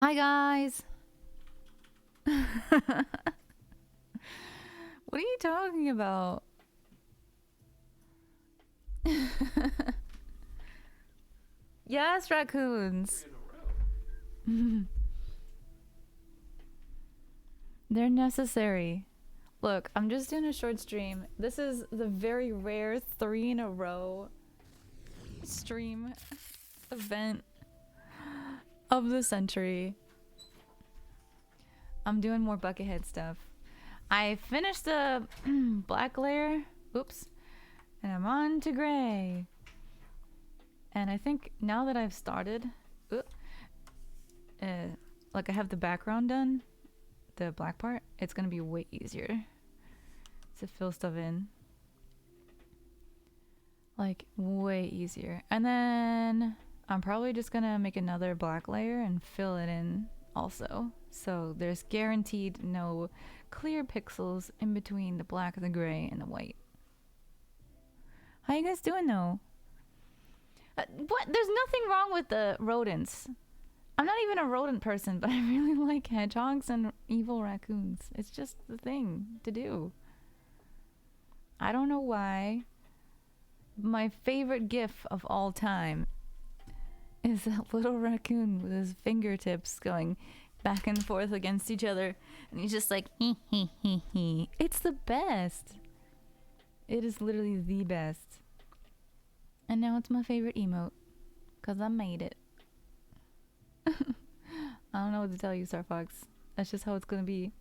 Hi guys. What are you talking about? Yes, raccoons. They're necessary. Look, I'm just doing a short stream. This is the very rare 3 in a row stream event of the century. I'm doing more Buckethead stuff. I finished the black layer. Oops. And I'm on to gray. And I think now that I've started, like I have the background done, the black part, it's gonna be way easier to fill stuff in. Like, way easier. And then I'm probably just gonna make another black layer and fill it in also. So there's guaranteed no clear pixels in between the black, the gray, and the white. How you guys doing though? What? There's nothing wrong with the rodents. I'm not even a rodent person, but I really like hedgehogs and evil raccoons. It's just the thing to do. I don't know why. My favorite gif of all time is that little raccoon with his fingertips going back and forth against each other. And he's just like, hee hee hee hee. It's the best. It is literally the best. And now it's my favorite emote. Because I made it. I don't know what to tell you, Star Fox. That's just how it's gonna be.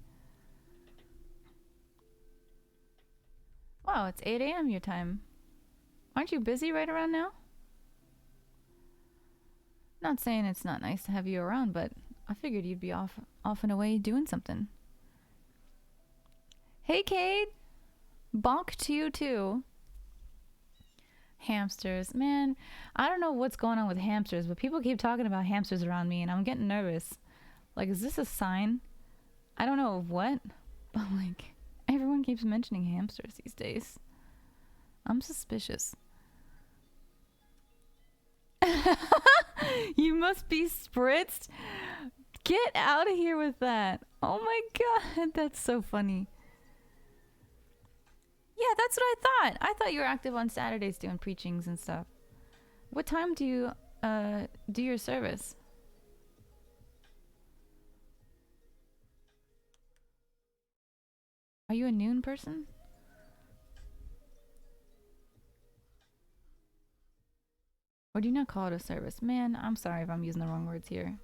Wow, it's 8 a.m. your time. Aren't you busy right around now? Not saying it's not nice to have you around, but I figured you'd be off and away doing something. Hey, Kate! Bonk to you too. Hamsters. Man, I don't know what's going on with hamsters, but people keep talking about hamsters around me and I'm getting nervous. Like, is this a sign? I don't know of what, but like, everyone keeps mentioning hamsters these days. I'm suspicious. You must be spritzed. Get out of here with that. Oh my god, that's so funny. Yeah, that's what I thought. I thought you were active on Saturdays doing preachings and stuff. What time do you do your service? Are you a noon person? Or do you not call it a service? Man, I'm sorry if I'm using the wrong words here.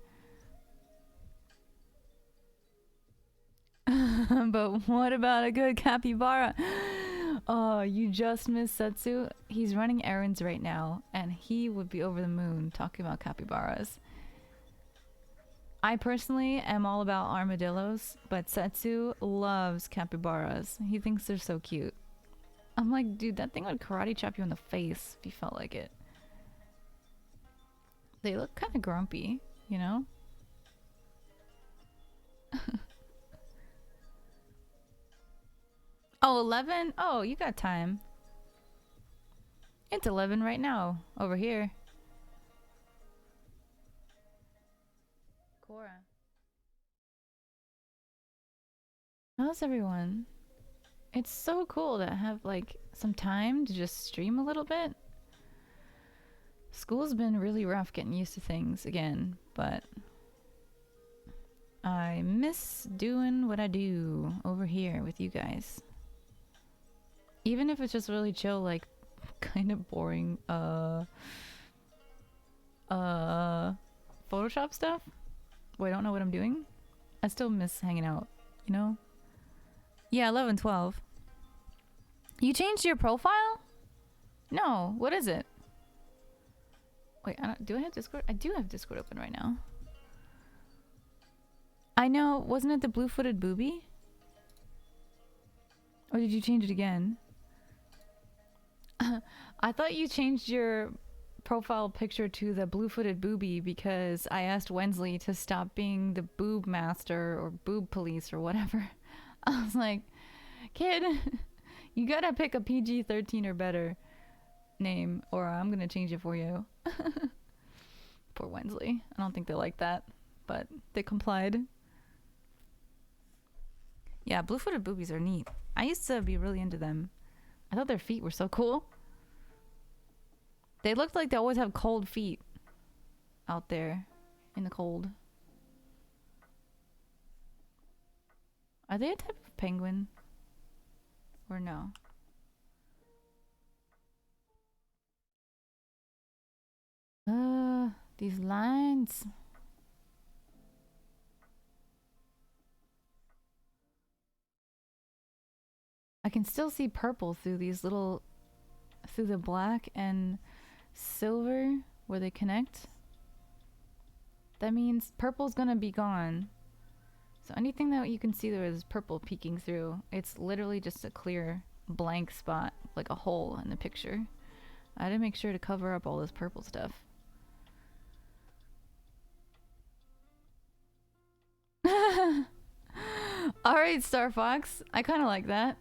But what about a good capybara? Oh, you just missed Setsu. He's running errands right now, and he would be over the moon talking about capybaras. I personally am all about armadillos, but Setsu loves capybaras. He thinks they're so cute. I'm like, dude, that thing would karate chop you in the face if you felt like it. They look kind of grumpy, you know? Oh, 11? Oh, you got time. It's 11 right now, over here. Cora. How's everyone? It's so cool to have, like, some time to just stream a little bit. School's been really rough getting used to things again, but I miss doing what I do over here with you guys. Even if it's just really chill, like, kind of boring, Photoshop stuff, where I don't know what I'm doing, I still miss hanging out, you know? Yeah, 11, 12. You changed your profile? No, what is it? Wait, do I have Discord? I do have Discord open right now. I know, wasn't it the blue-footed booby? Or did you change it again? I thought you changed your profile picture to the blue-footed booby because I asked Wensley to stop being the boob master or boob police or whatever. I was like, kid, you gotta pick a PG-13 or better name or I'm gonna change it for you. Poor Wensley. I don't think they like that, but they complied. Yeah, blue-footed boobies are neat. I used to be really into them. I thought their feet were so cool. They looked like they always have cold feet out there in the cold. Are they a type of penguin? Or no? These lines. I can still see purple through these little, through the black and silver where they connect. That means purple's gonna be gone. So anything that you can see there is purple peeking through. It's literally just a clear blank spot, like a hole in the picture. I had to make sure to cover up all this purple stuff. Alright, Star Fox. I kind of like that.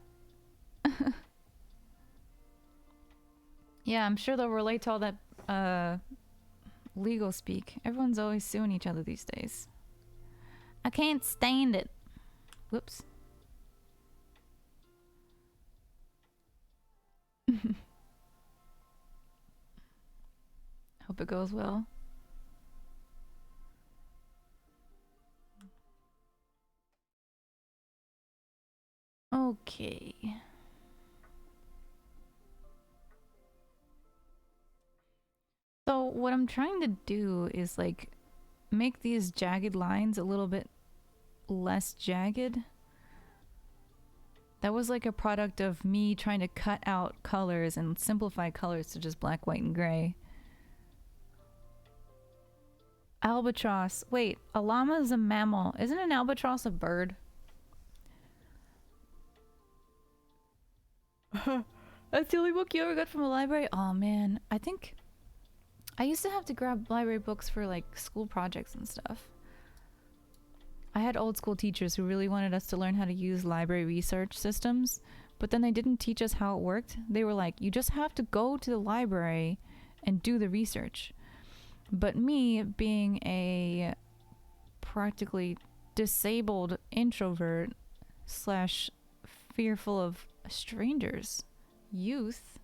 Yeah, I'm sure they'll relate to all that legal speak. Everyone's always suing each other these days. I can't stand it. Whoops. Hope it goes well. Okay. So what I'm trying to do is like make these jagged lines a little bit less jagged. That was like a product of me trying to cut out colors and simplify colors to just black, white, and gray. Albatross. Wait, a llama is a mammal. Isn't an albatross a bird? That's the only book you ever got from a library? Oh man, I think I used to have to grab library books for like school projects and stuff. I had old school teachers who really wanted us to learn how to use library research systems, but then they didn't teach us how it worked. They were like, you just have to go to the library and do the research. But me, being a practically disabled introvert slash fearful of strangers youth,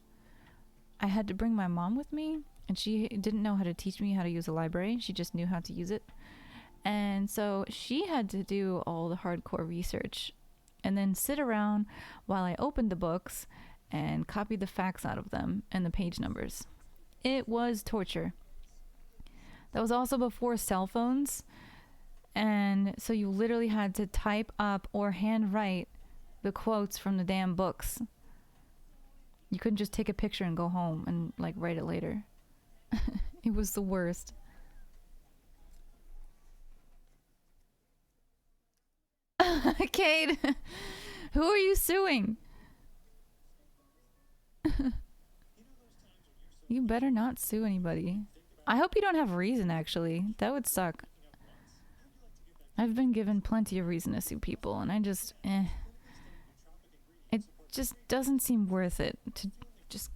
I had to bring my mom with me, and she didn't know how to teach me how to use a library. She just knew how to use it. And so she had to do all the hardcore research and then sit around while I opened the books and copied the facts out of them and the page numbers. It was torture. That was also before cell phones. And so you literally had to type up or handwrite the quotes from the damn books. You couldn't just take a picture and go home and like write it later. It was the worst. Cade, who are you suing? You better not sue anybody. I hope you don't have reason, actually. That would suck. I've been given plenty of reason to sue people, and I just, It just doesn't seem worth it to just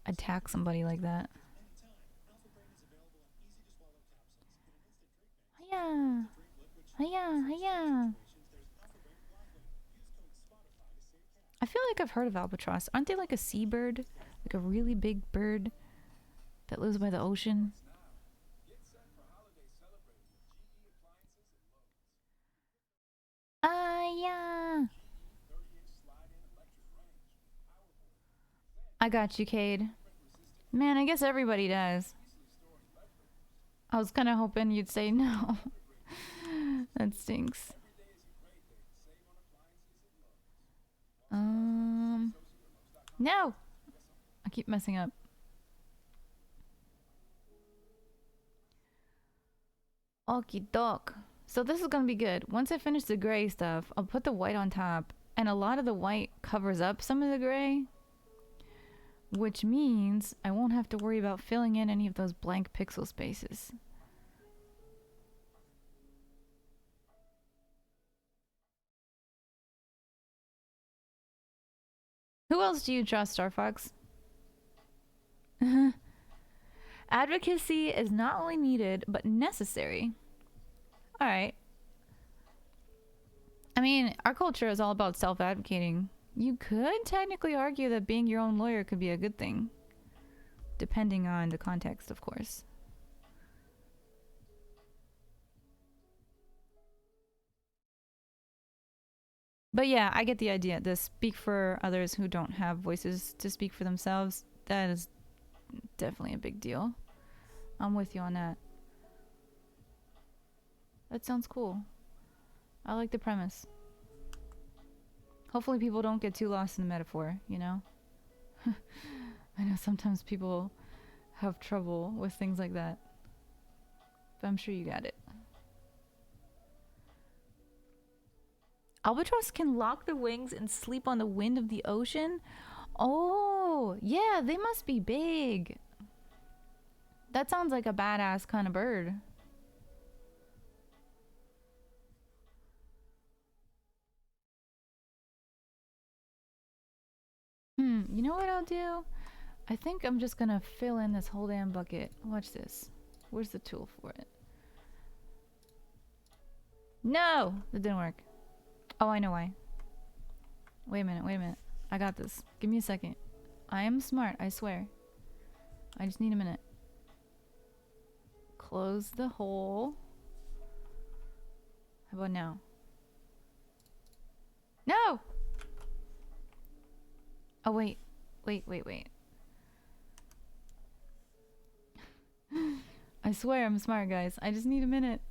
attack somebody like that. Hiya! Hiya! Hiya! I feel like I've heard of albatross. Aren't they like a seabird? Like a really big bird that lives by the ocean? Yeah. I got you, Cade. Man, I guess everybody does. I was kind of hoping you'd say no. That stinks. No! I keep messing up. Okie doke. So this is gonna be good. Once I finish the gray stuff, I'll put the white on top, and a lot of the white covers up some of the gray, which means I won't have to worry about filling in any of those blank pixel spaces. Who else do you trust, Star Fox? Advocacy is not only needed, but necessary. All right. I mean, our culture is all about self-advocating. You could technically argue that being your own lawyer could be a good thing, depending on the context, of course. But yeah, I get the idea. The speak for others who don't have voices to speak for themselves, that is definitely a big deal. I'm with you on that. That sounds cool. I like the premise. Hopefully people don't get too lost in the metaphor, you know? I know sometimes people have trouble with things like that. But I'm sure you got it. Albatross can lock their wings and sleep on the wind of the ocean? Oh, yeah, they must be big. That sounds like a badass kind of bird. You know what I'll do? I think I'm just gonna fill in this whole damn bucket. Watch this. Where's the tool for it? No! That didn't work. Oh, I know why. Wait a minute. I got this. Give me a second. I am smart, I swear. I just need a minute. Close the hole. How about now? No! Oh, wait. I swear I'm smart, guys. I just need a minute.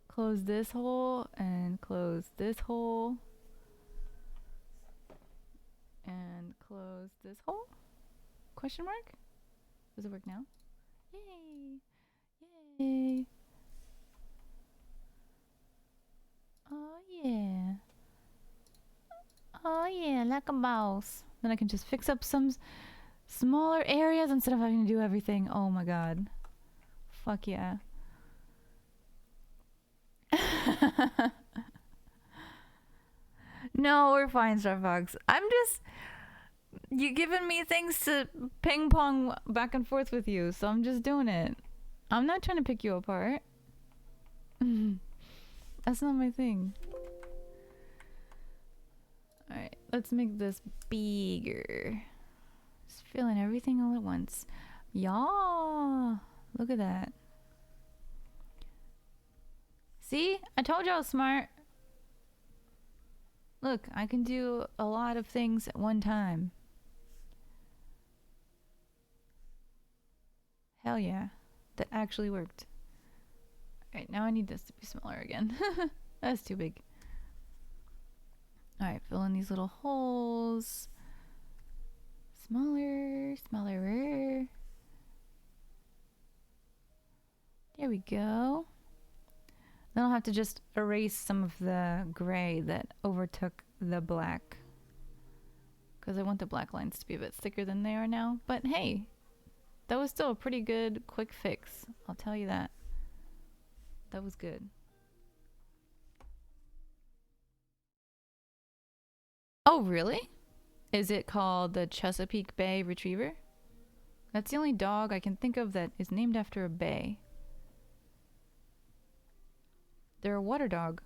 Close this hole and close this hole. And close this hole? Question mark? Does it work now? Yay! Oh yeah, like a mouse. Then I can just fix up some smaller areas instead of having to do everything. Oh my god. Fuck yeah. No, we're fine, Starfox. I'm just... You giving me things to ping pong back and forth with you, so I'm just doing it. I'm not trying to pick you apart. That's not my thing. Alright, let's make this bigger. Just fill in everything all at once. Yeah, look at that. See? I told you I was smart. Look, I can do a lot of things at one time. Hell yeah. That actually worked. Alright, now I need this to be smaller again. That's too big. Alright, fill in these little holes. Smaller. There we go. Then I'll have to just erase some of the gray that overtook the black. Because I want the black lines to be a bit thicker than they are now. But hey, that was still a pretty good quick fix. I'll tell you that. That was good. Oh, really? Is it called the Chesapeake Bay Retriever? That's the only dog I can think of that is named after a bay. They're a water dog.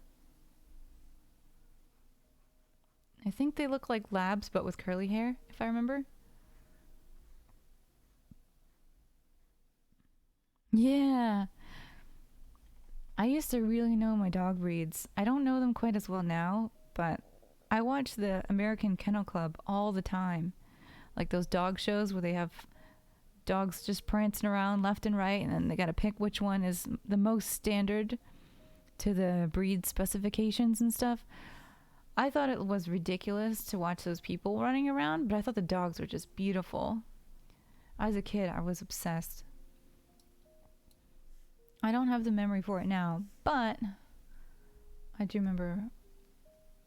I think they look like labs but with curly hair, if I remember. Yeah. I used to really know my dog breeds. I don't know them quite as well now, but I watch the American Kennel Club all the time. Like those dog shows where they have dogs just prancing around left and right, and then they gotta pick which one is the most standard to the breed specifications and stuff. I thought it was ridiculous to watch those people running around, but I thought the dogs were just beautiful. As a kid, I was obsessed. I don't have the memory for it now, but I do remember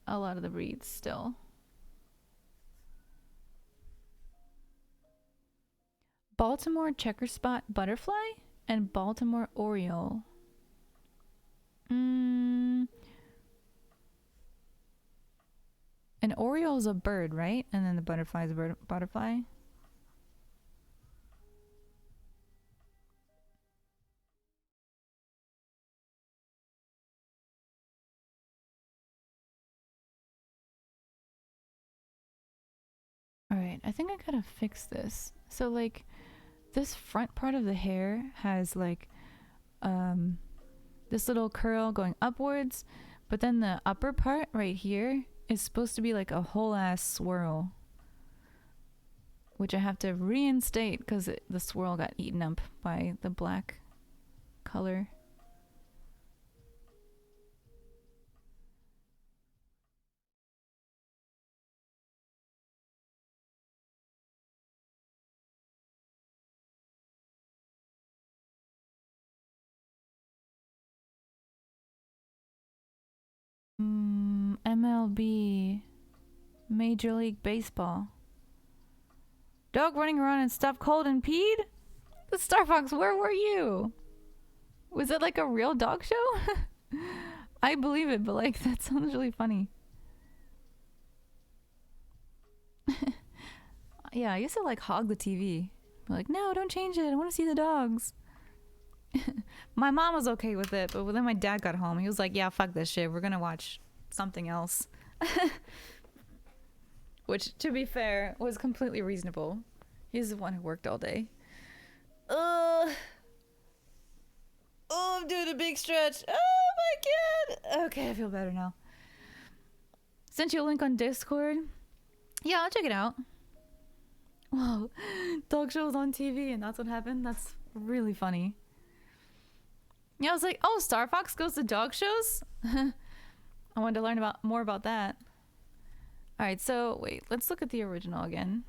a lot of the breeds still. Baltimore checker spot butterfly and Baltimore oriole. An oriole is a bird, right? And then the butterfly is a butterfly. Alright, I think I gotta fix this. So like this front part of the hair has like this little curl going upwards, but then the upper part right here is supposed to be like a whole ass swirl, which I have to reinstate because the swirl got eaten up by the black color. MLB, Major League Baseball. Dog running around and stuff cold and peed? The Star Fox, where were you? Was it like a real dog show? I believe it, but like that sounds really funny. Yeah, I used to like hog the TV. Be like, no, don't change it. I want to see the dogs. My mom was okay with it, but then my dad got home. He was like, yeah, fuck this shit. We're gonna watch something else. Which, to be fair, was completely reasonable. He's the one who worked all day. Oh, I'm doing a big stretch. Oh my god. Okay, I feel better now. Sent you a link on Discord. Yeah, I'll check it out. Whoa, dog shows on TV and that's what happened? That's really funny. Yeah, I was like, oh, Star Fox goes to dog shows? I wanted to learn more about that. Alright, so wait, let's look at the original again.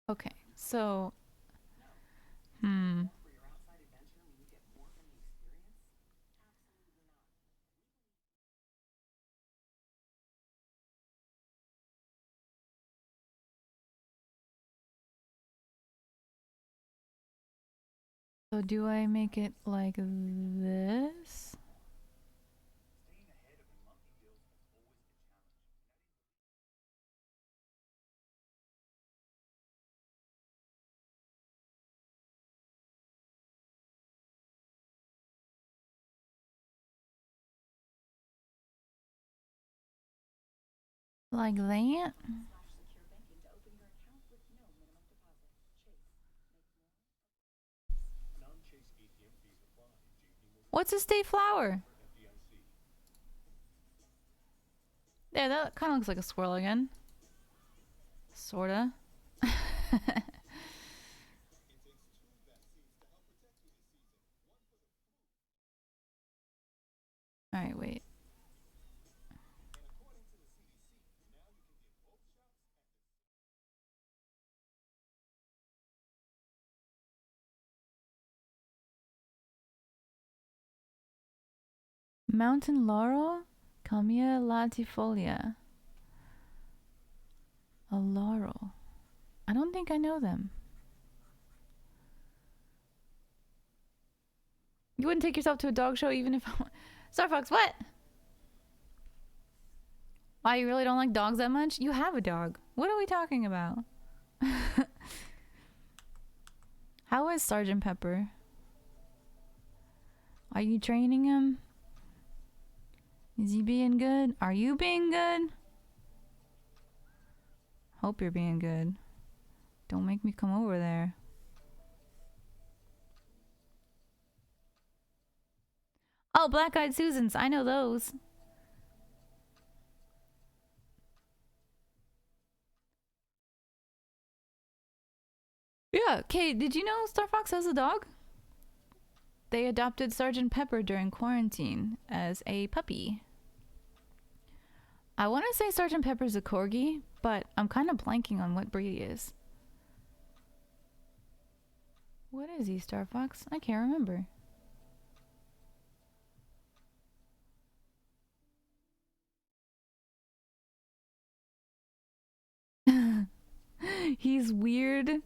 Okay, so so do I make it like this? Like that? What's a state flower? Yeah, that kind of looks like a swirl again. Sorta. Alright, wait. Mountain laurel? Calmia latifolia. A laurel. I don't think I know them. You wouldn't take yourself to a dog show even if Star Fox, what? Why, you really don't like dogs that much? You have a dog. What are we talking about? How is Sergeant Pepper? Are you training him? Is he being good? Are you being good? Hope you're being good. Don't make me come over there. Oh, Black Eyed Susans. I know those. Yeah, okay, did you know Star Fox has a dog? They adopted Sergeant Pepper during quarantine as a puppy. I want to say Sergeant Pepper's a corgi, but I'm kind of blanking on what breed he is. What is he, Star Fox? I can't remember. He's weird.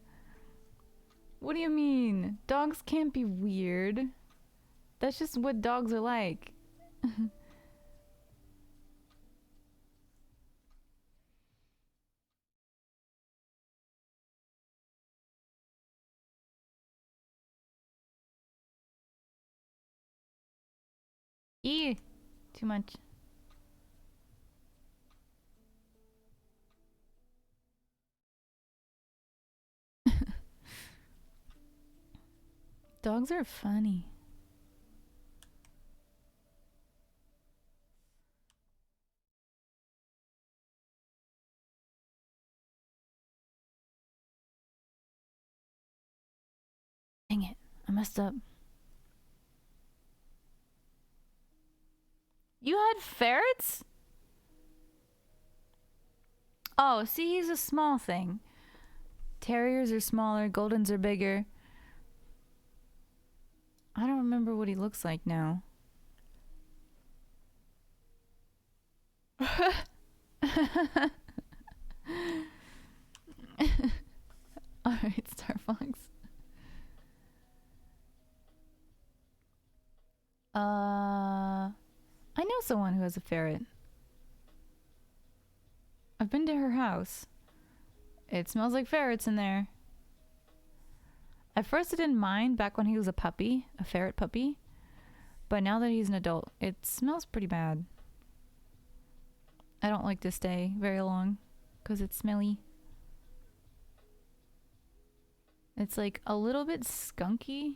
What do you mean? Dogs can't be weird. That's just what dogs are like. Too much. Dogs are funny. Dang it. I messed up. You had ferrets? Oh, see, he's a small thing. Terriers are smaller, Goldens are bigger. I don't remember what he looks like now. Alright, Star Fox. I know someone who has a ferret. I've been to her house. It smells like ferrets in there. At first I didn't mind back when he was a puppy, a ferret puppy. But now that he's an adult, it smells pretty bad. I don't like to stay very long because it's smelly. It's like a little bit skunky,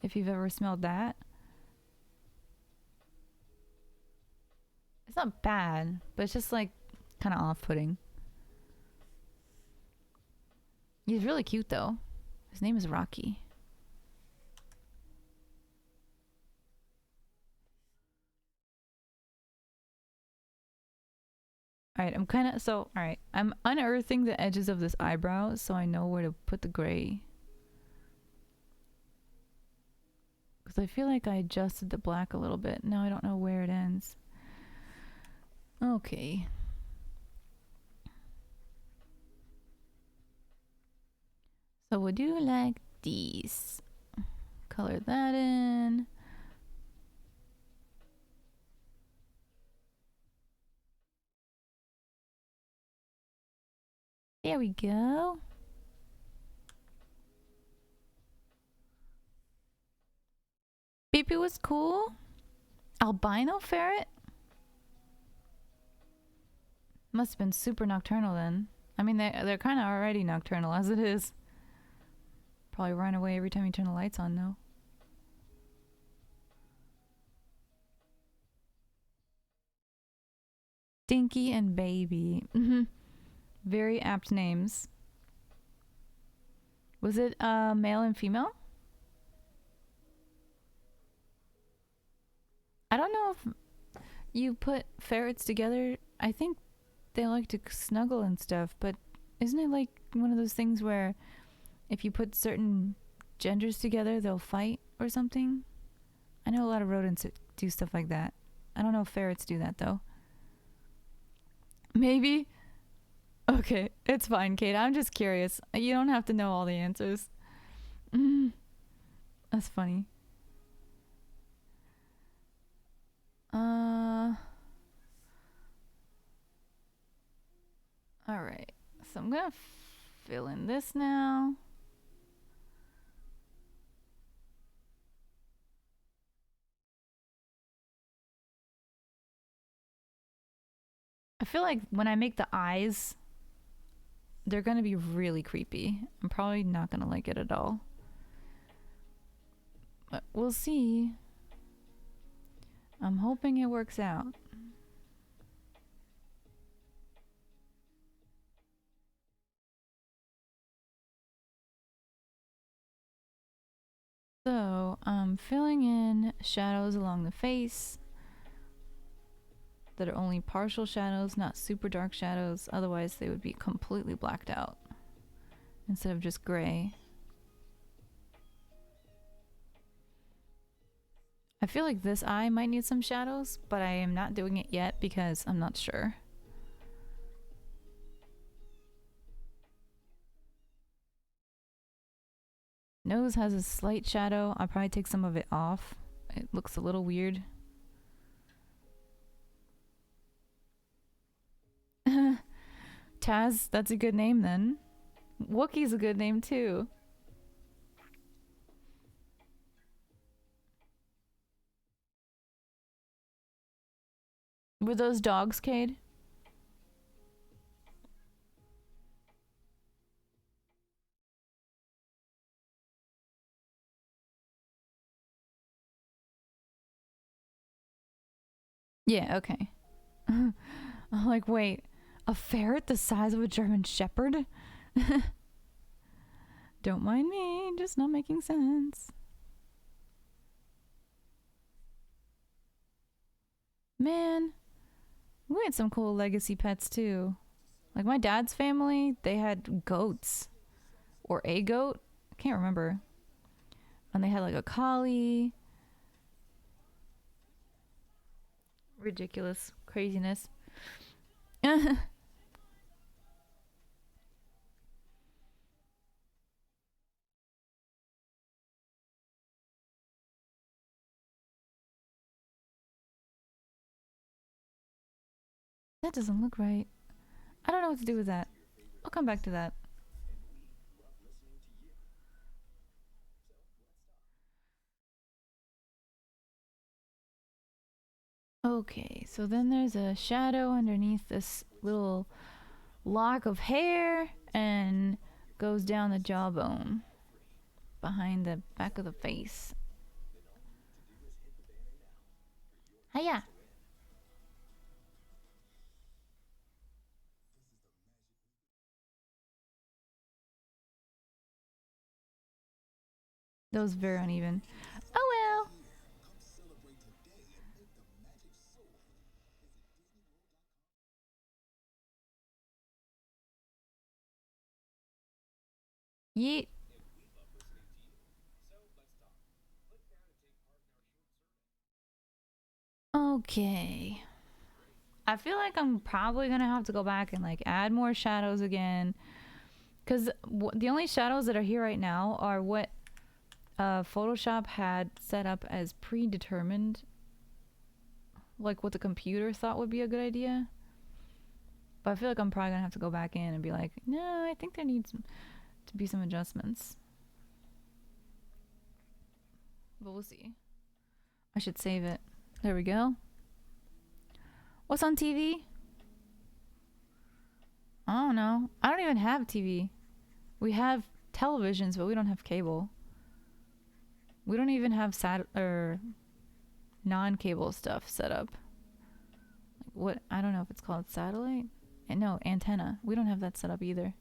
if you've ever smelled that. It's not bad, but it's just like kind of off-putting. He's really cute though. His name is Rocky. Alright, I'm kind of... So, alright. I'm unearthing the edges of this eyebrow so I know where to put the gray. Because I feel like I adjusted the black a little bit. Now I don't know where it ends. Okay. So we'll do like these. Color that in. There we go. Baby was cool. Albino ferret? Must have been super nocturnal then. I mean, they're kind of already nocturnal as it is. Probably run away every time you turn the lights on, though. Dinky and Baby. Very apt names. Was it male and female? I don't know if you put ferrets together. I think they like to snuggle and stuff, but isn't it like one of those things where if you put certain genders together, they'll fight or something? I know a lot of rodents do stuff like that. I don't know if ferrets do that, though. Maybe? Okay, it's fine, Kate. I'm just curious. You don't have to know all the answers. That's funny. Alright. So I'm gonna fill in this now. I feel like when I make the eyes, they're gonna be really creepy. I'm probably not gonna like it at all. But we'll see. I'm hoping it works out. So I'm filling in shadows along the face that are only partial shadows, not super dark shadows. Otherwise they would be completely blacked out instead of just gray. I feel like this eye might need some shadows, but I am not doing it yet because I'm not sure. Nose has a slight shadow. I'll probably take some of it off. It looks a little weird. Taz, that's a good name then. Wookiee's a good name too. Were those dogs, Cade? Yeah, okay. I'm like, wait, a ferret the size of a German Shepherd? Don't mind me, just not making sense. Man, we had some cool legacy pets too. Like my dad's family, they had goats. Or a goat. I can't remember. And they had like a collie. Ridiculous craziness. That doesn't look right. I don't know what to do with that. I'll come back to that. Okay, so then there's a shadow underneath this little lock of hair and goes down the jawbone behind the back of the face. Hiya! That was very uneven. Oh well! Yeet! Okay. I feel like I'm probably gonna have to go back and like add more shadows again. Because the only shadows that are here right now are what Photoshop had set up as predetermined. Like what the computer thought would be a good idea. But I feel like I'm probably gonna have to go back in and be like, no, I think there needs to be some adjustments. But we'll see. I should save it. There we go. What's on TV? I don't know. I don't even have TV. We have televisions, but we don't have cable. We don't even have non-cable stuff set up. Like what? I don't know if it's called satellite. No, antenna. We don't have that set up either.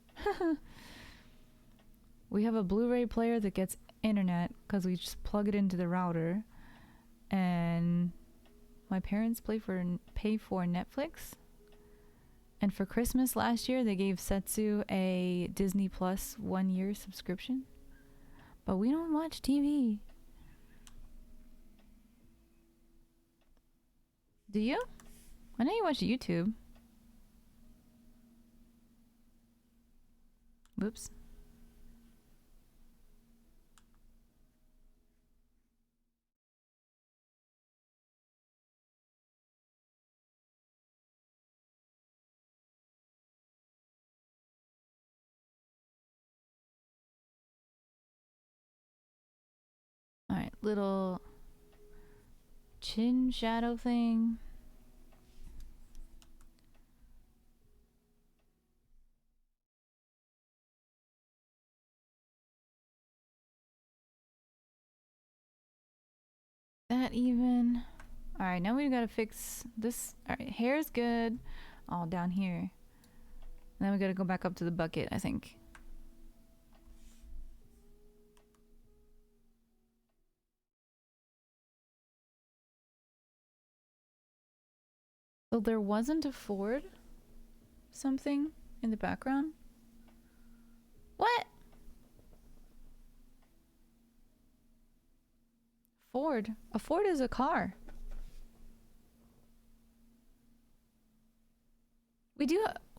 We have a Blu-ray player that gets internet because we just plug it into the router, and my parents pay for Netflix. And for Christmas last year, they gave Setsu a Disney Plus 1-year subscription. But we don't watch TV. Do you? I know you watch YouTube. Whoops. Alright, little chin shadow thing. That even. Alright, now we gotta fix this. Alright, hair's good. All down here. And then we gotta go back up to the bucket, I think. So there wasn't a Ford something in the background? What? Ford. A Ford is a car.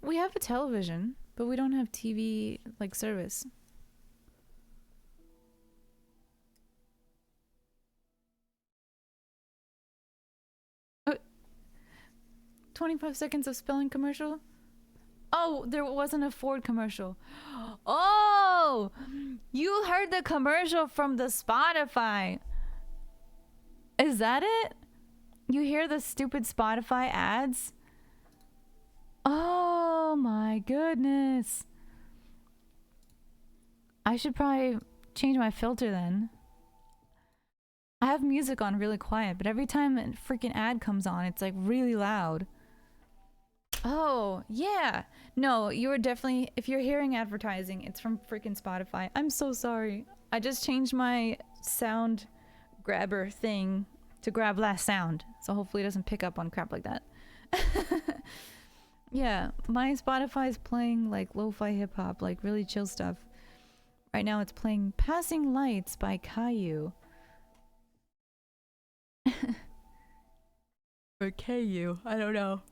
We have a television, but we don't have TV like service. Oh, 25 seconds of spelling commercial? Oh, there wasn't a Ford commercial. Oh, you heard the commercial from the Spotify. Is that it? You hear the stupid Spotify ads? Oh my goodness. I should probably change my filter then. I have music on really quiet, but every time a freaking ad comes on, it's like really loud. Oh, yeah. No, you're definitely, if you're hearing advertising, it's from freaking Spotify. I'm so sorry. I just changed my sound grabber thing to grab last sound, so hopefully it doesn't pick up on crap like that. Yeah, my Spotify is playing like lo-fi hip-hop, like really chill stuff. Right now it's playing Passing Lights by Caillou. Or Caillou, I don't know.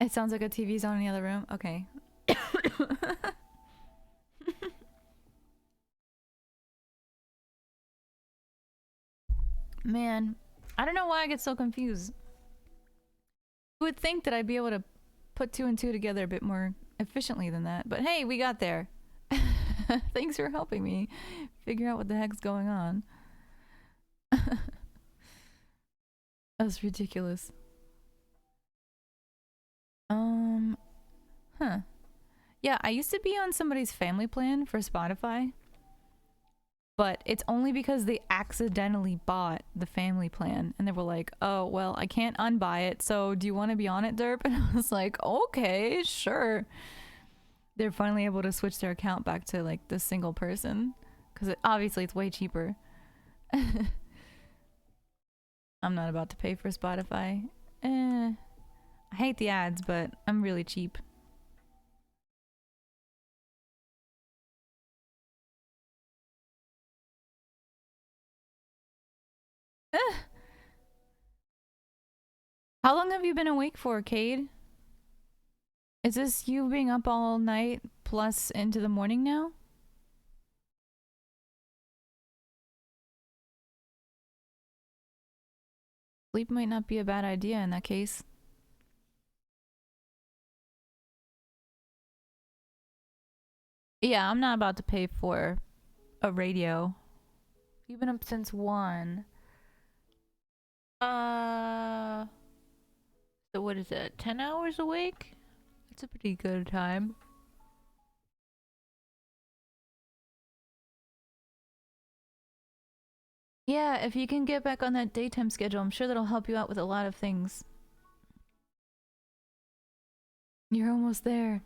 It sounds like a TV's on in the other room. Okay. Man, I don't know why I get so confused. You would think that I'd be able to put two and two together a bit more efficiently than that, but hey, we got there. Thanks for helping me figure out what the heck's going on. That's ridiculous. Huh. Yeah, I used to be on somebody's family plan for Spotify, but it's only because they accidentally bought the family plan and they were like, oh, well, I can't unbuy it, so do you want to be on it, Derp? And I was like, okay, sure. They're finally able to switch their account back to like the single person because obviously it's way cheaper. I'm not about to pay for Spotify. I hate the ads, but I'm really cheap. How long have you been awake for, Cade? Is this you being up all night plus into the morning now? Sleep might not be a bad idea in that case. Yeah, I'm not about to pay for a radio. You've been up since 1. So what is it? 10 hours awake? That's a pretty good time. Yeah, if you can get back on that daytime schedule, I'm sure that'll help you out with a lot of things. You're almost there.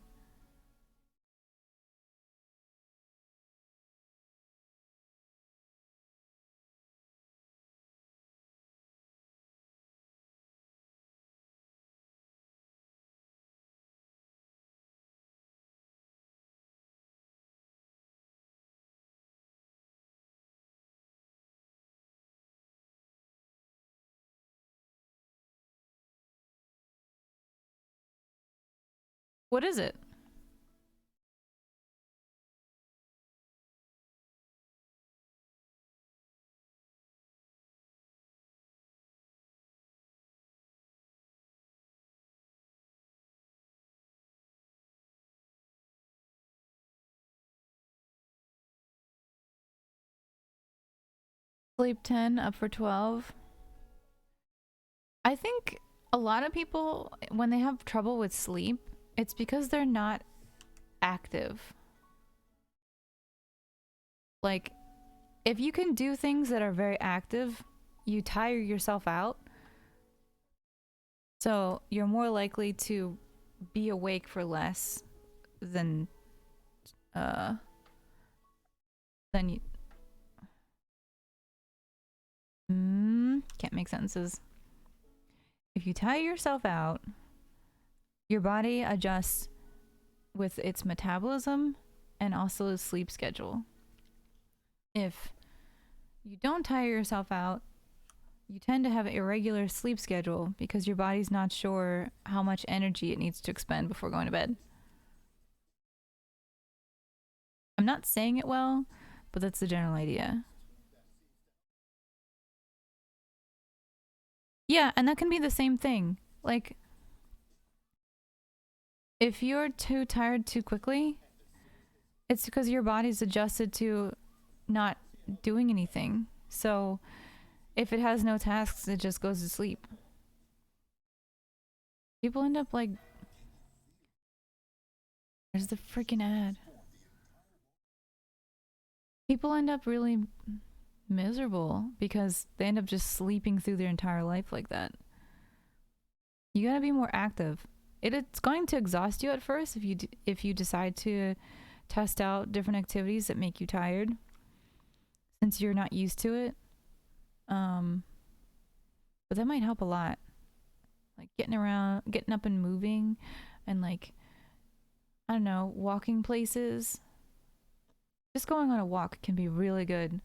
What is it? Sleep 10, up for 12. I think a lot of people, when they have trouble with sleep, it's because they're not active. Like, if you can do things that are very active, you tire yourself out. So you're more likely to be awake for less than you. Can't make sentences. If you tire yourself out, your body adjusts with its metabolism and also the sleep schedule. If you don't tire yourself out, you tend to have an irregular sleep schedule because your body's not sure how much energy it needs to expend before going to bed. I'm not saying it well, but that's the general idea. Yeah, and that can be the same thing. Like, if you're too tired too quickly, It's because your body's adjusted to not doing anything. So if it has no tasks, it just goes to sleep. People end up like, there's the freaking ad. People end up really miserable because they end up just sleeping through their entire life like that. You gotta be more active. It's going to exhaust you at first if you decide to test out different activities that make you tired, since you're not used to it. But that might help a lot. Like getting around, getting up and moving, and like, I don't know, walking places. Just going on a walk can be really good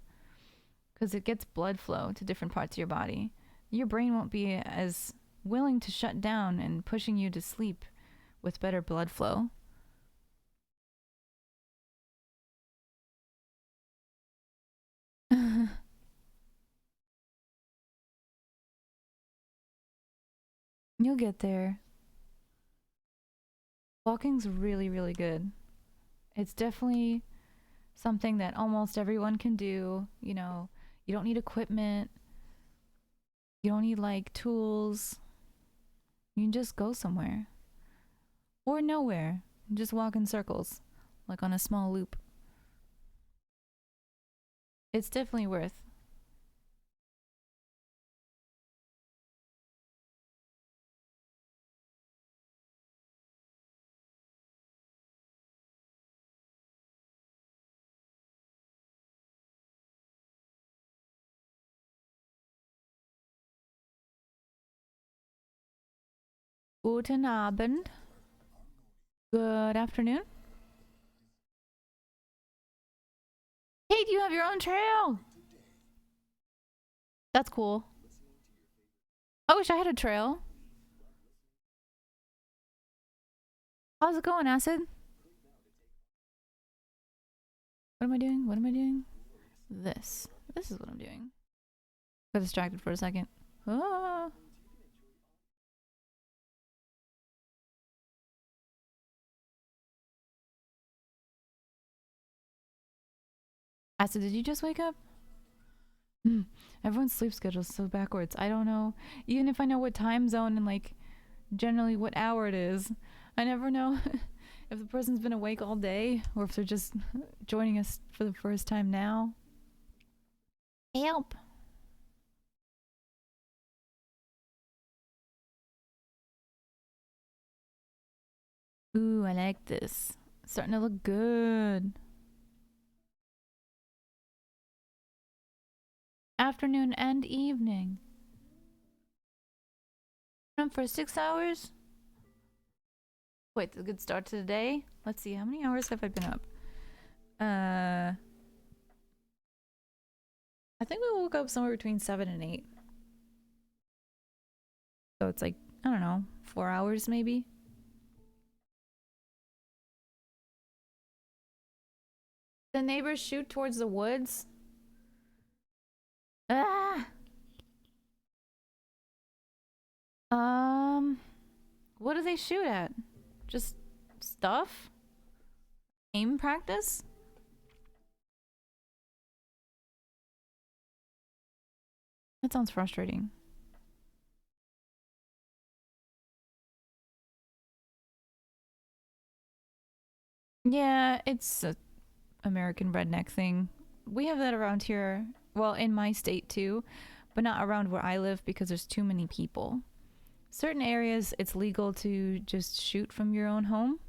because it gets blood flow to different parts of your body. Your brain won't be as willing to shut down and pushing you to sleep with better blood flow. You'll get there. Walking's really, really good. It's definitely something that almost everyone can do. You know, you don't need equipment. You don't need like tools. You can just go somewhere. Or nowhere. And just walk in circles. Like on a small loop. It's definitely worth. Guten Abend. Good afternoon. Hey, do you have your own trail? That's cool. I wish I had a trail. How's it going, Acid? What am I doing? What am I doing? This. This is what I'm doing. Got distracted for a second. Ah. Acid, did you just wake up? Everyone's sleep schedule is so backwards. I don't know. Even if I know what time zone and like generally what hour it is, I never know if the person's been awake all day or if they're just joining us for the first time now. Help. Ooh, I like this. It's starting to look good. Afternoon and evening. For 6 hours? Wait, a good start to the day? Let's see, how many hours have I been up? I think we woke up somewhere between 7 and 8. So it's like, I don't know, 4 hours maybe? The neighbors shoot towards the woods? Ah! What do they shoot at? Just stuff? Aim practice? That sounds frustrating. Yeah, it's a American redneck thing. We have that around here. Well, in my state too, but not around where I live because there's too many people. Certain areas it's legal to just shoot from your own home,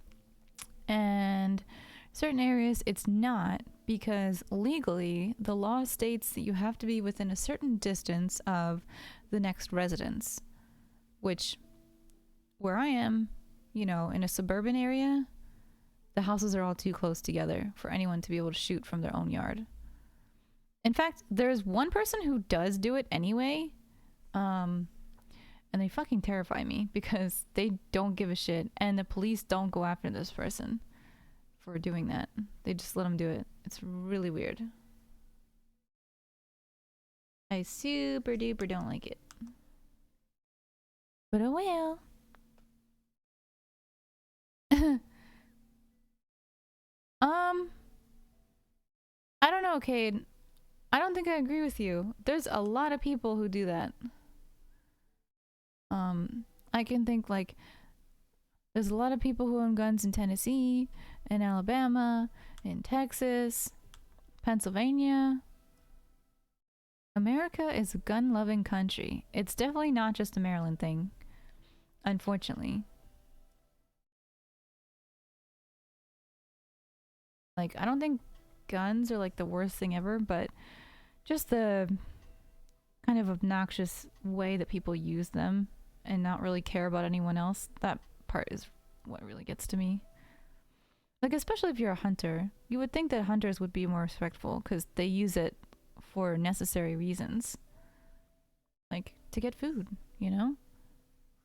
and certain areas it's not because legally the law states that you have to be within a certain distance of the next residence, which where I am, you know, in a suburban area, the houses are all too close together for anyone to be able to shoot from their own yard. In fact, there's one person who does do it anyway. And they fucking terrify me because they don't give a shit and the police don't go after this person for doing that. They just let them do it. It's really weird. I super duper don't like it. But oh well. know, Cade, I don't think I agree with you. There's a lot of people who do that. I can think like there's a lot of people who own guns in Tennessee, in Alabama, in Texas, Pennsylvania. America is a gun-loving country. It's definitely not just a Maryland thing, unfortunately. Like, I don't think guns are like the worst thing ever, but just the kind of obnoxious way that people use them and not really care about anyone else, that part is what really gets to me. Like, especially if you're a hunter, you would think that hunters would be more respectful because they use it for necessary reasons. Like, to get food, you know?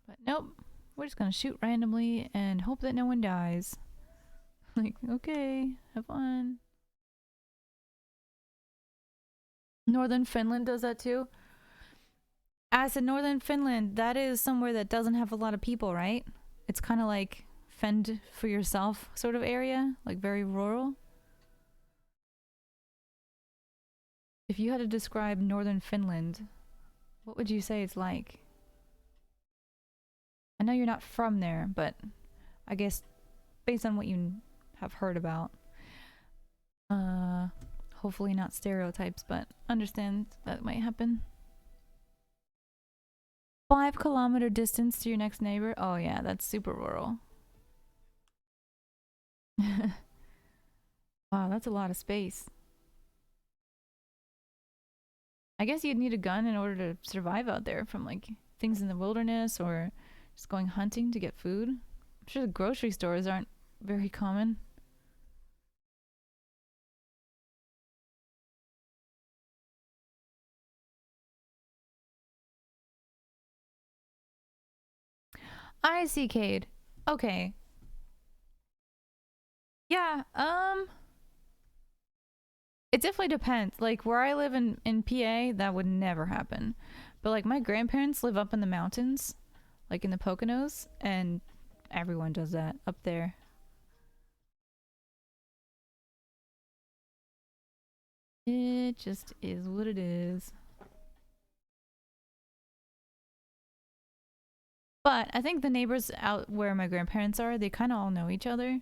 But nope, we're just gonna shoot randomly and hope that no one dies. Like, okay, have fun. Northern Finland does that too. As in Northern Finland, that is somewhere that doesn't have a lot of people, right? It's kind of like fend for yourself sort of area, like very rural. If you had to describe Northern Finland, what would you say it's like? I know you're not from there, but I guess based on what you have heard about, hopefully not stereotypes, but understand that might happen. 5 kilometer distance to your next neighbor? Oh yeah, that's super rural. Wow, that's a lot of space. I guess you'd need a gun in order to survive out there from like things in the wilderness or just going hunting to get food. I'm sure the grocery stores aren't very common. I see, Cade. Okay. Yeah, it definitely depends. Like where I live in PA, that would never happen. But like my grandparents live up in the mountains, like in the Poconos, and everyone does that up there. It just is what it is. But I think the neighbors out where my grandparents are, they kind of all know each other.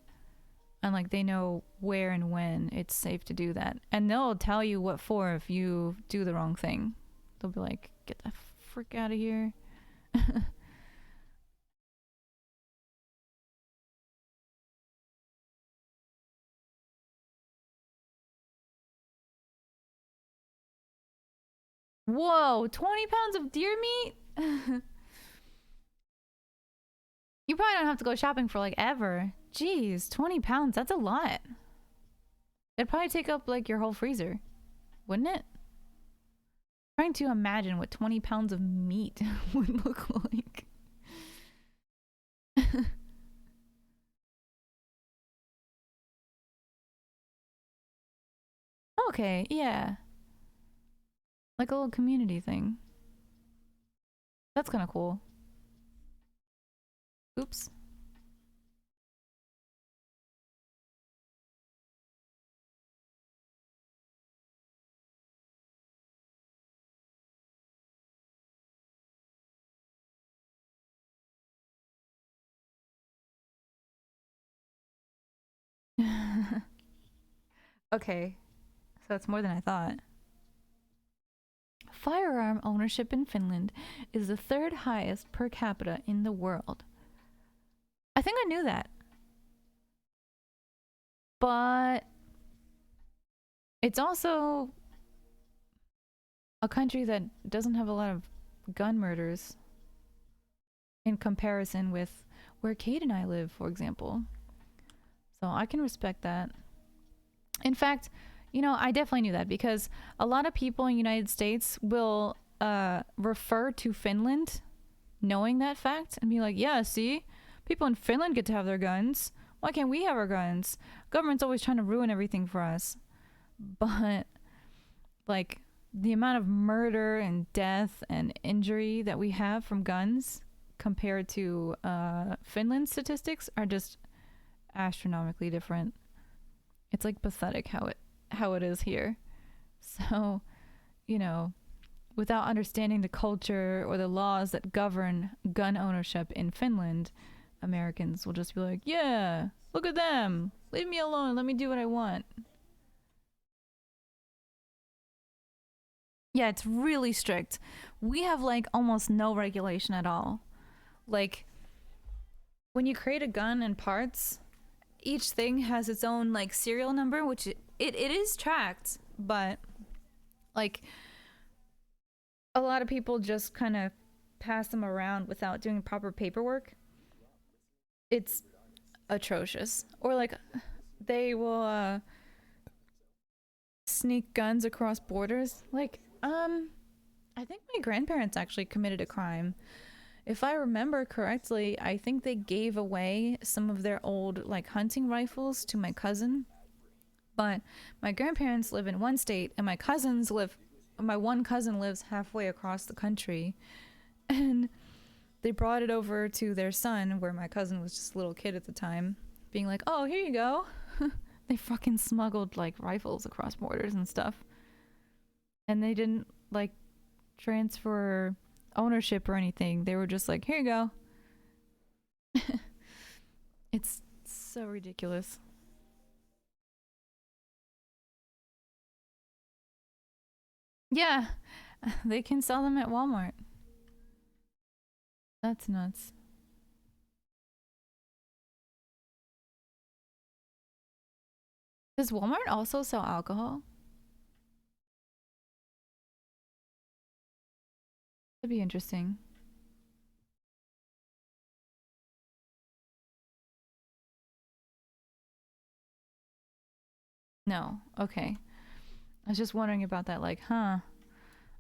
And like they know where and when it's safe to do that. And they'll tell you what for if you do the wrong thing. They'll be like, get the frick out of here. Whoa, 20 pounds of deer meat? You probably don't have to go shopping for like ever. Jeez, 20 pounds, that's a lot. It'd probably take up like your whole freezer, wouldn't it? Trying to imagine what 20 pounds of meat would look like. Okay, yeah. Like a little community thing. That's kind of cool. Oops. Okay, so it's more than I thought. Firearm ownership in Finland is the third highest per capita in the world. I think I knew that. But it's also a country that doesn't have a lot of gun murders in comparison with where Kate and I live, for example. So I can respect that. In fact, you know, I definitely knew that because a lot of people in the United States will refer to Finland knowing that fact and be like, yeah, see, people in Finland get to have their guns. Why can't we have our guns? Government's always trying to ruin everything for us. But, like, the amount of murder and death and injury that we have from guns compared to Finland's statistics are just astronomically different. It's like pathetic how it is here. So, you know, without understanding the culture or the laws that govern gun ownership in Finland, Americans will just be like, yeah, look at them. Leave me alone. Let me do what I want. Yeah, it's really strict. We have like almost no regulation at all. Like when you create a gun and parts, each thing has its own like serial number, which it is tracked, but like a lot of people just kind of pass them around without doing proper paperwork. It's atrocious. Or like they will sneak guns across borders. Like I think my grandparents actually committed a crime. If I remember correctly, I think they gave away some of their old like hunting rifles to my cousin. But my grandparents live in one state and my one cousin lives halfway across the country. And they brought it over to their son where my cousin was just a little kid at the time, being like, "Oh, here you go." They fucking smuggled like rifles across borders and stuff. And they didn't like transfer ownership or anything. They were just like, "Here you go." It's so ridiculous. Yeah, they can sell them at Walmart. That's nuts. Does Walmart also sell alcohol? That'd be interesting. No. Okay. I was just wondering about that. Like, huh?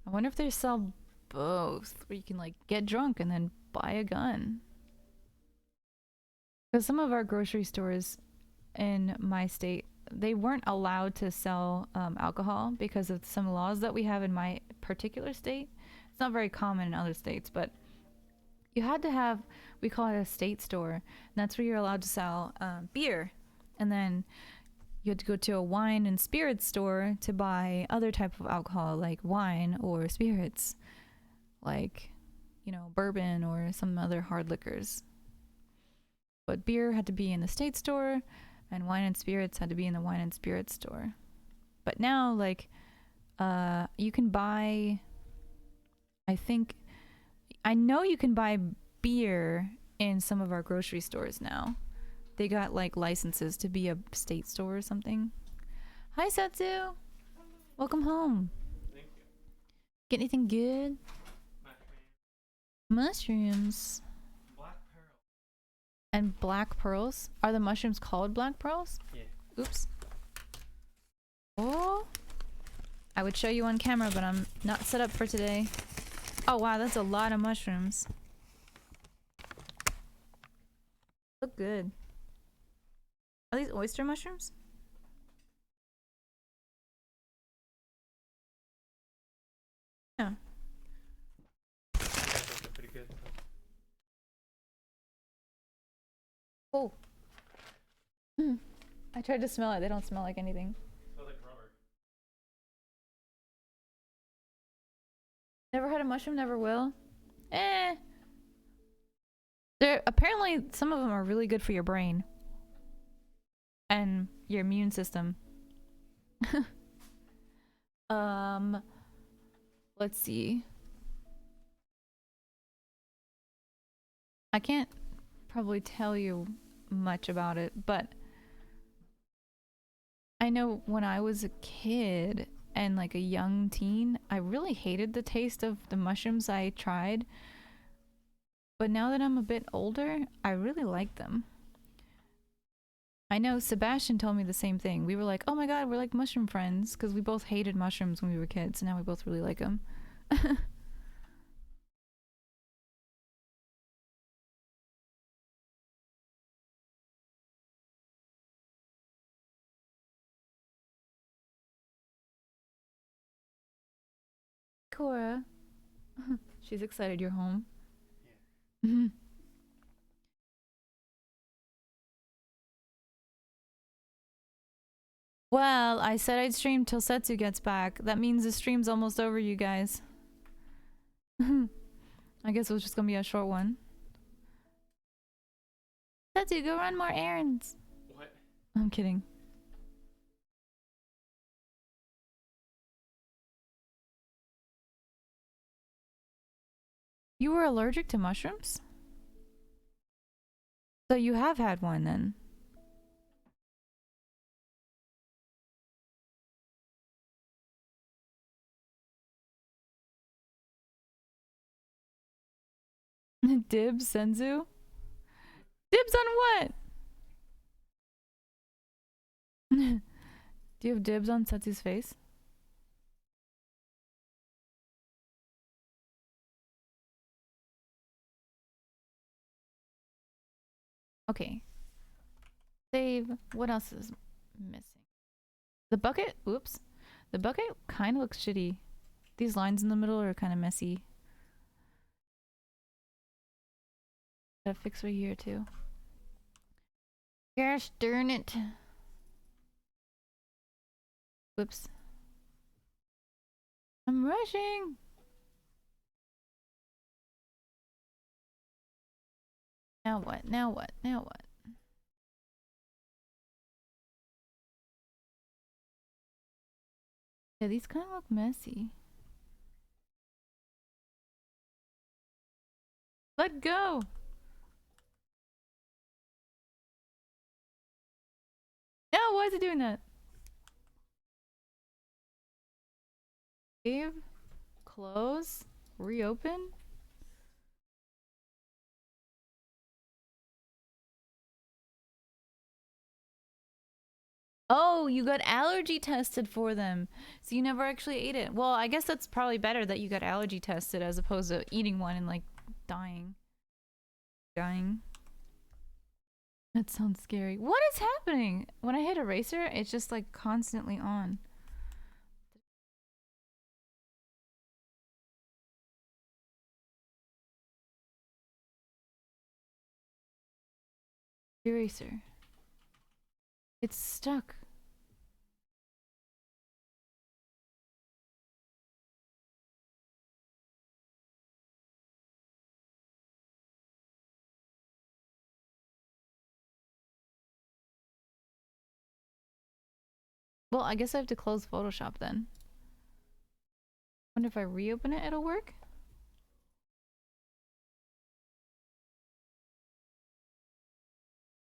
I wonder if they sell both, where you can like get drunk and then buy a gun. Because some of our grocery stores in my state, they weren't allowed to sell alcohol because of some laws that we have in my particular state. It's not very common in other states, but you had to have, we call it a state store, and that's where you're allowed to sell beer. And then you had to go to a wine and spirits store to buy other type of alcohol like wine or spirits, like, you know, bourbon or some other hard liquors. But beer had to be in the state store and wine and spirits had to be in the wine and spirits store. But now like you can buy, I think, I know you can buy beer in some of our grocery stores now. They got like licenses to be a state store or something. Hi Satsu. Welcome home. Get anything good? Mushrooms. And black pearls? Are the mushrooms called black pearls? Yeah. Oops. Oh. I would show you on camera, but I'm not set up for today. Oh wow, that's a lot of mushrooms. Look good. Are these oyster mushrooms? Yeah. Pretty good. Oh. I tried to smell it. They don't smell like anything. Smells like rubber. Never had a mushroom, never will. Eh. They're apparently some of them are really good for your brain and your immune system. um let's see. I can't probably tell you much about it, but I know when I was a kid and like a young teen, I really hated the taste of the mushrooms I tried. But now that I'm a bit older, I really like them. I know Sebastian told me the same thing. We were like, oh my god, we're like mushroom friends because we both hated mushrooms when we were kids, and now we both really like them. Cora. She's excited you're home. Yeah. Well, I said I'd stream till Setsu gets back. That means the stream's almost over, you guys. I guess it was just gonna be a short one. Setsu, go run more errands. What? I'm kidding. You were allergic to mushrooms? So you have had one then? Dibs, Senzu? Dibs on what? Do you have dibs on Setsu's face? Okay. Save. What else is missing? The bucket? Oops. The bucket kind of looks shitty. These lines in the middle are kind of messy. Gotta fix right here too. Gosh darn it. Whoops. I'm rushing. Now what? Now what? Now what? Yeah, these kind of look messy. Let go. No, why is it doing that? Save, close, reopen. Oh, you got allergy tested for them. So you never actually ate it. Well, I guess that's probably better that you got allergy tested as opposed to eating one and like dying. That sounds scary. What is happening? When I hit eraser, it's just like constantly on. Eraser. It's stuck. Well, I guess I have to close Photoshop then. Wonder if I reopen it, it'll work?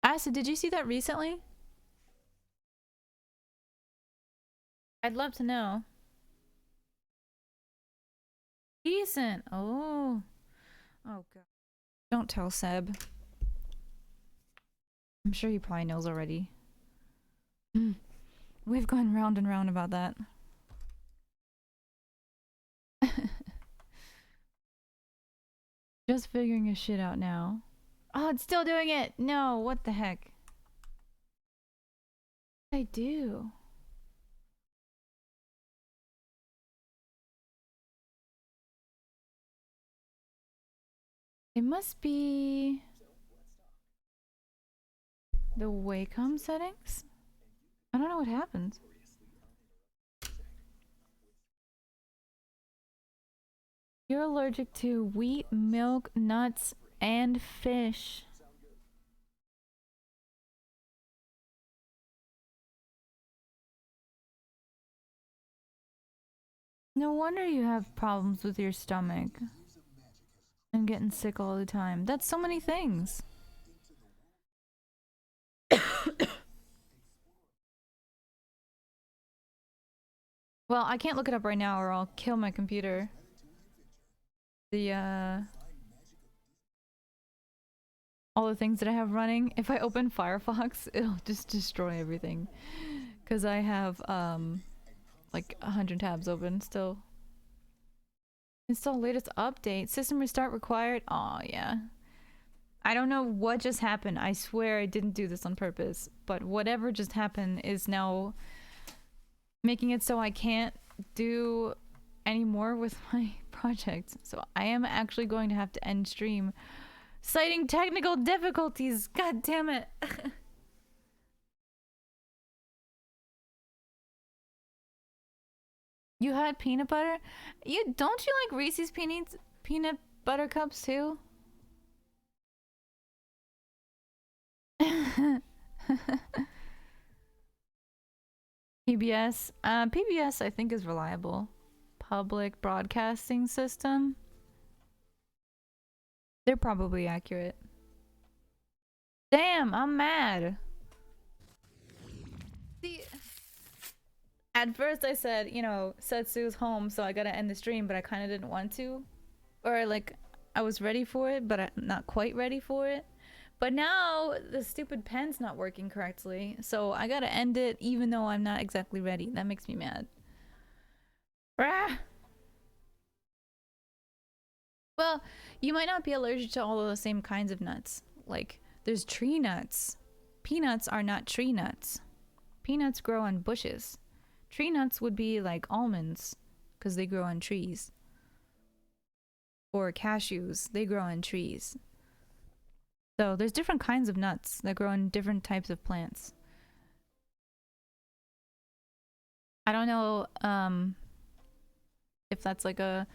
Acid, did you see that recently? I'd love to know. Decent. Oh. Oh, God. Don't tell Seb. I'm sure he probably knows already. We've gone round and round about that. Just figuring his shit out now. Oh, it's still doing it! No, what the heck? I do. It must be the Wacom settings? I don't know what happens. You're allergic to wheat, milk, nuts, and fish. No wonder you have problems with your stomach. And getting sick all the time. That's so many things. Well, I can't look it up right now or I'll kill my computer. All the things that I have running. If I open Firefox, it'll just destroy everything. Because I have, like 100 tabs open still. Install latest update. System restart required. Oh yeah. I don't know what just happened. I swear I didn't do this on purpose. But whatever just happened is now making it so I can't do any more with my project. So I am actually going to have to end stream. Citing technical difficulties. God damn it. You had peanut butter? You don't you like Reese's peanut butter cups too? PBS. PBS I think is reliable. Public Broadcasting System. They're probably accurate. Damn, I'm mad. See, at first I said, you know, Setsu's home, so I gotta end the stream, but I kind of didn't want to. Or, like, I was ready for it, but I'm not quite ready for it. But now the stupid pen's not working correctly, so I gotta end it even though I'm not exactly ready. That makes me mad. Rah! Well, you might not be allergic to all of the same kinds of nuts. Like, there's tree nuts. Peanuts are not tree nuts. Peanuts grow on bushes. Tree nuts would be like almonds, because they grow on trees. Or cashews, they grow on trees. So there's different kinds of nuts that grow on different types of plants. I don't know if that's like a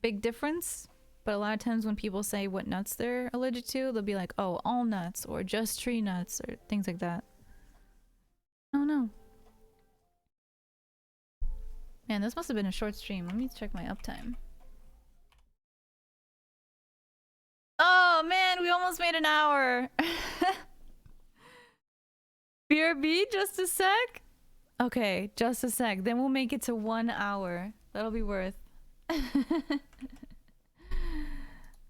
big difference, but a lot of times when people say what nuts they're allergic to, they'll be like, oh, all nuts or just tree nuts or things like that. I don't know. Man, this must have been a short stream. Let me check my uptime. Oh man, we almost made an hour. BRB, just a sec? Okay, just a sec. Then we'll make it to 1 hour. That'll be worth.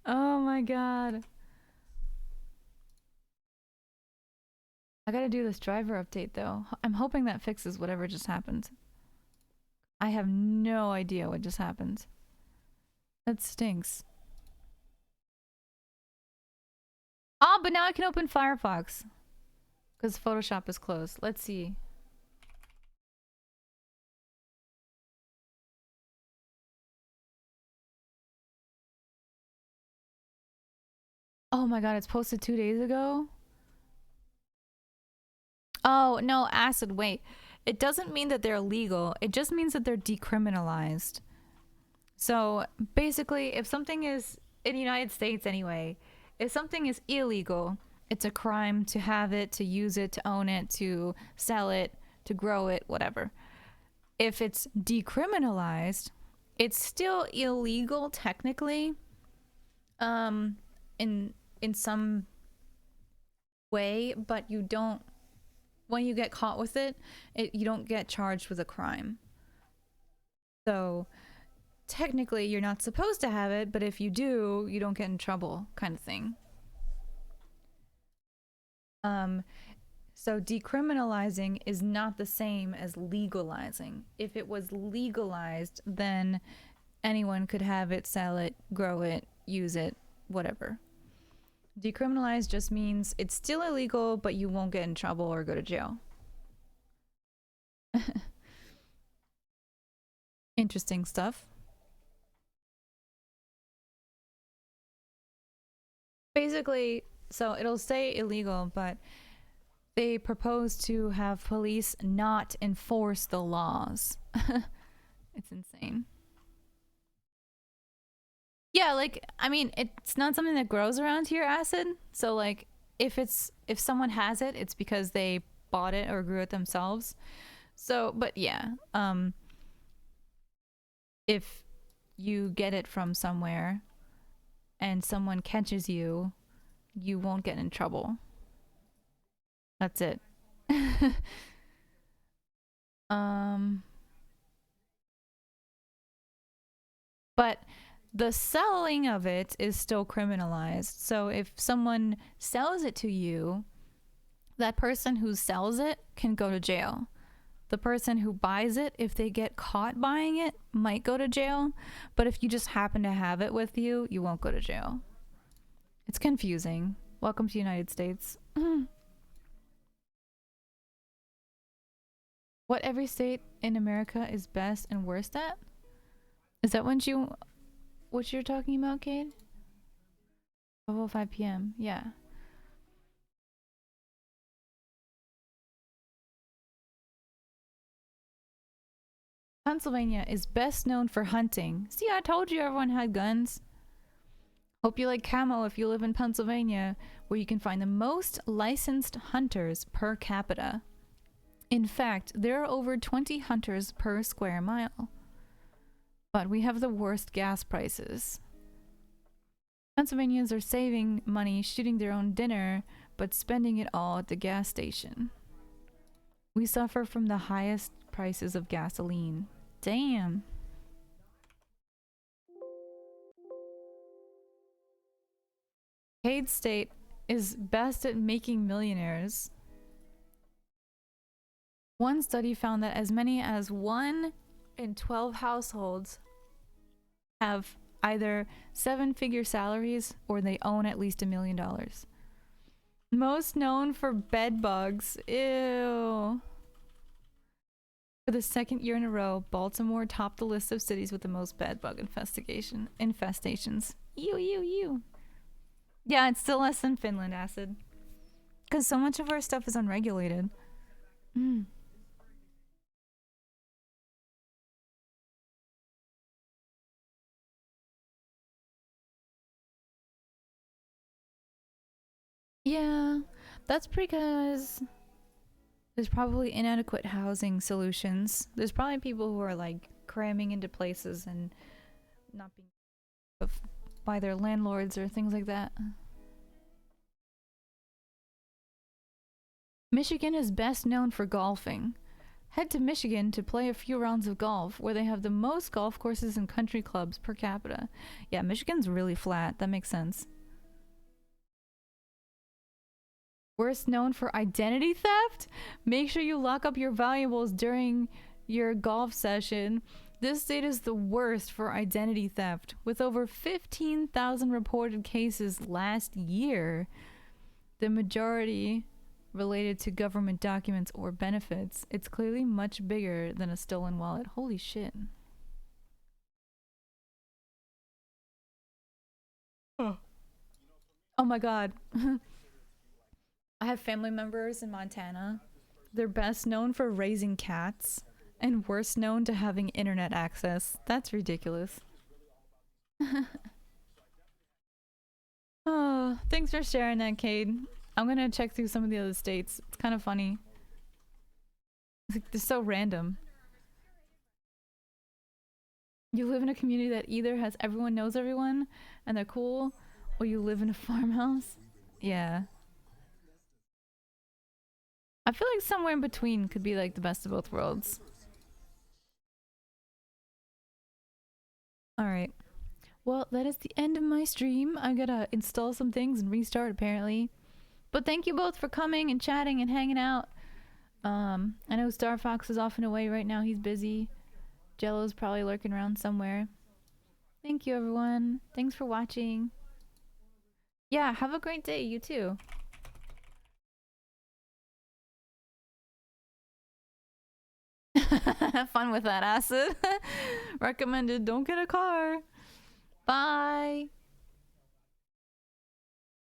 Oh my god. I gotta do this driver update though. I'm hoping that fixes whatever just happened. I have no idea what just happened. That stinks. Oh, but now I can open Firefox. Because Photoshop is closed. Let's see. Oh my god, it's posted 2 days ago? Oh, no, acid, wait. It doesn't mean that they're illegal. It just means that they're decriminalized. So, basically, if something is, in the United States anyway, if something is illegal, it's a crime to have it, to use it, to own it, to sell it, to grow it, whatever. If it's decriminalized, it's still illegal technically, in some way, but you don't, when you get caught with it, you don't get charged with a crime. So technically you're not supposed to have it, but if you do, you don't get in trouble, kind of thing. So decriminalizing is not the same as legalizing. If it was legalized, then anyone could have it, sell it, grow it, use it, whatever. Decriminalized just means it's still illegal, but you won't get in trouble or go to jail. Interesting stuff. Basically, so it'll say illegal, but they propose to have police not enforce the laws. It's insane. Yeah, like, I mean, it's not something that grows around here, acid. So, like, if someone has it, it's because they bought it or grew it themselves. So, but yeah, if you get it from somewhere and someone catches you, you won't get in trouble. That's it. But the selling of it is still criminalized. So if someone sells it to you, that person who sells it can go to jail. The person who buys it, if they get caught buying it, might go to jail. But if you just happen to have it with you, you won't go to jail. It's confusing. Welcome to the United States. What every state in America is best and worst at? Is that what you're talking about, Cade? 12:05 p.m. Yeah. Pennsylvania is best known for hunting. See, I told you everyone had guns. Hope you like camo if you live in Pennsylvania, where you can find the most licensed hunters per capita. In fact, there are over 20 hunters per square mile. But we have the worst gas prices. Pennsylvanians are saving money shooting their own dinner, but spending it all at the gas station. We suffer from the highest prices of gasoline. Damn. Cade State is best at making millionaires. One study found that as many as 1 in 12 households have either 7-figure salaries or they own at least $1 million. Most known for bed bugs. Ew. For the second year in a row, Baltimore topped the list of cities with the most bed bug infestations. Ew, ew, ew. Yeah, it's still less than Finland, Acid. Because so much of our stuff is unregulated. Yeah, that's because there's probably inadequate housing solutions. There's probably people who are like cramming into places and not being by their landlords or things like that. Michigan is best known for golfing. Head to Michigan to play a few rounds of golf, where they have the most golf courses and country clubs per capita. Yeah, Michigan's really flat. That makes sense. Worst known for identity theft? Make sure you lock up your valuables during your golf session. This state is the worst for identity theft, with over 15,000 reported cases last year. The majority related to government documents or benefits. It's clearly much bigger than a stolen wallet. Holy shit. Oh my god. I have family members in Montana. They're best known for raising cats and worst known to having internet access. That's ridiculous. Oh, thanks for sharing that, Cade. I'm gonna check through some of the other states. It's kind of funny. It's like, they're so random. You live in a community that either has everyone knows everyone and they're cool, or you live in a farmhouse. Yeah. I feel like somewhere in between could be like the best of both worlds. Alright. Well, that is the end of my stream. I gotta install some things and restart apparently. But thank you both for coming and chatting and hanging out. I know Star Fox is off and away right now. He's busy. Jello's probably lurking around somewhere. Thank you, everyone. Thanks for watching. Yeah, have a great day. You too. Have fun with that, Acid. Recommended don't get a car. Bye.